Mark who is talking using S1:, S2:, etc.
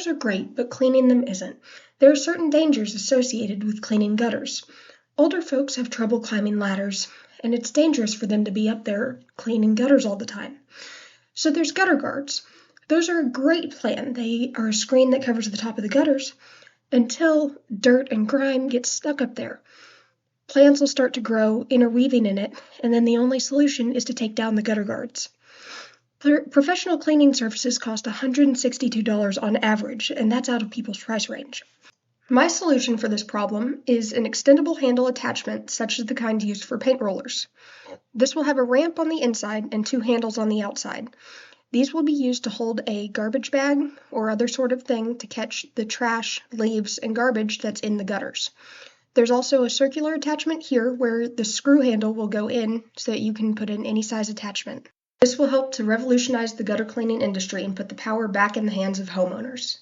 S1: Gutters are great, but cleaning them isn't. There are certain dangers associated with cleaning gutters. Older folks have trouble climbing ladders, and it's dangerous for them to be up there cleaning gutters all the time. So there's gutter guards. Those are a great plan. They are a screen that covers the top of the gutters until dirt and grime get stuck up there. Plants will start to grow, interweaving in it, and then the only solution is to take down the gutter guards. Professional cleaning services cost $162 on average, and that's out of people's price range. My solution for this problem is an extendable handle attachment, such as the kind used for paint rollers. This will have a ramp on the inside and two handles on the outside. These will be used to hold a garbage bag or other sort of thing to catch the trash, leaves, and garbage that's in the gutters. There's also a circular attachment here where the screw handle will go in so that you can put in any size attachment. This will help to revolutionize the gutter cleaning industry and put the power back in the hands of homeowners.